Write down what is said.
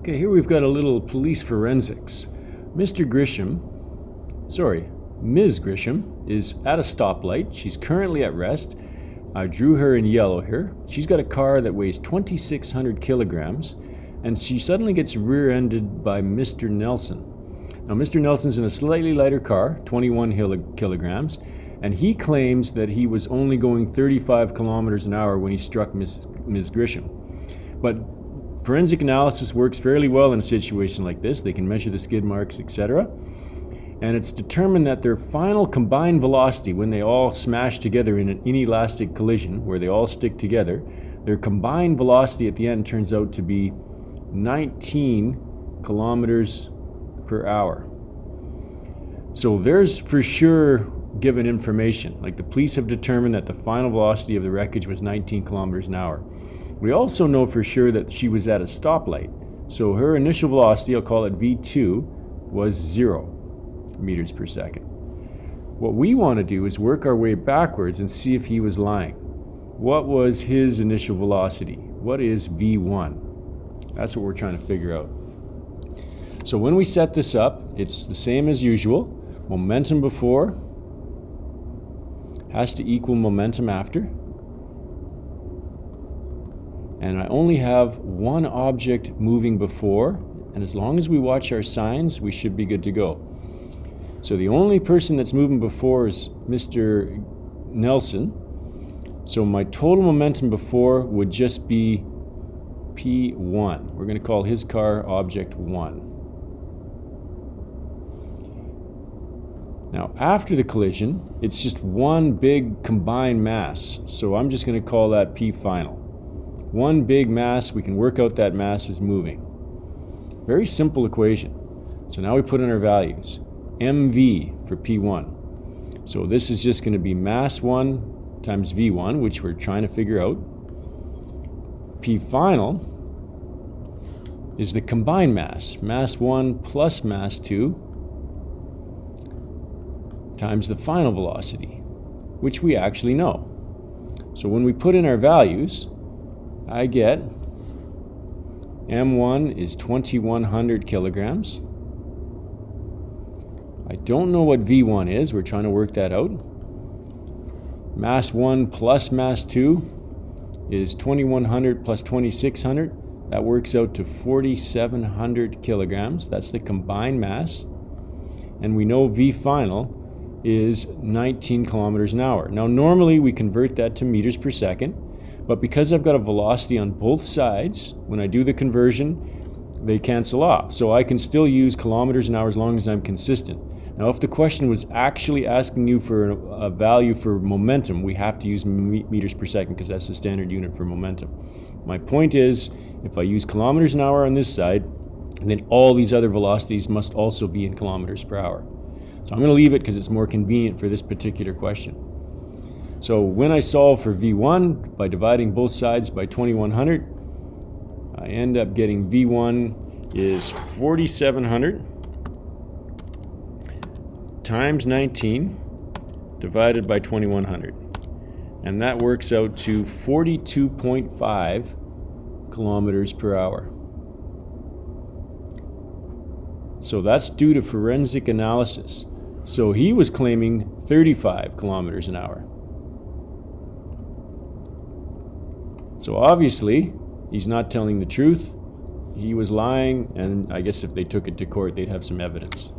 Okay, here we've got a little police forensics. Ms. Grisham is at a stoplight. She's currently at rest. I drew her in yellow here. She's got a car that weighs 2,600 kilograms, and she suddenly gets rear-ended by Mr. Nelson. Now, Mr. Nelson's in a slightly lighter car, 21 kilograms, and he claims that he was only going 35 kilometers an hour when he struck Ms. Grisham. But forensic analysis works fairly well in a situation like this. They can measure the skid marks, etc. And it's determined that their final combined velocity, when they all smash together in an inelastic collision, where they all stick together, their combined velocity at the end turns out to be 19 kilometers per hour. So there's for sure given information. Like, the police have determined that the final velocity of the wreckage was 19 kilometers an hour. We also know for sure that she was at a stoplight. So her initial velocity, I'll call it V2, was 0 meters per second. What we want to do is work our way backwards and see if he was lying. What was his initial velocity? What is V1? That's what we're trying to figure out. So when we set this up, it's the same as usual. Momentum before has to equal momentum after. And I only have one object moving before, and as long as we watch our signs, we should be good to go. So the only person that's moving before is Mr. Nelson. So my total momentum before would just be P1. We're going to call his car object 1. Now, after the collision, it's just one big combined mass. So I'm just going to call that P final. One big mass, we can work out that mass is moving. Very simple equation. So now we put in our values. mv for P1. So this is just going to be mass 1 times V1, which we're trying to figure out. P final is the combined mass. Mass 1 plus mass 2 times the final velocity, which we actually know. So when we put in our values, I get M1 is 2,100 kilograms. I don't know what V1 is. We're trying to work that out. Mass 1 plus mass 2 is 2,100 plus 2,600. That works out to 4,700 kilograms. That's the combined mass. And we know V final is 19 kilometers an hour. Now, normally we convert that to meters per second. But because I've got a velocity on both sides, when I do the conversion, they cancel off. So I can still use kilometers an hour as long as I'm consistent. Now, if the question was actually asking you for a value for momentum, we have to use meters per second because that's the standard unit for momentum. My point is, if I use kilometers an hour on this side, then all these other velocities must also be in kilometers per hour. So I'm going to leave it because it's more convenient for this particular question. So when I solve for V1 by dividing both sides by 2,100, I end up getting V1 is 4,700 times 19 divided by 2,100. And that works out to 42.5 kilometers per hour. So that's due to forensic analysis. So he was claiming 35 kilometers an hour. So obviously, he's not telling the truth. He was lying, and I guess if they took it to court, they'd have some evidence.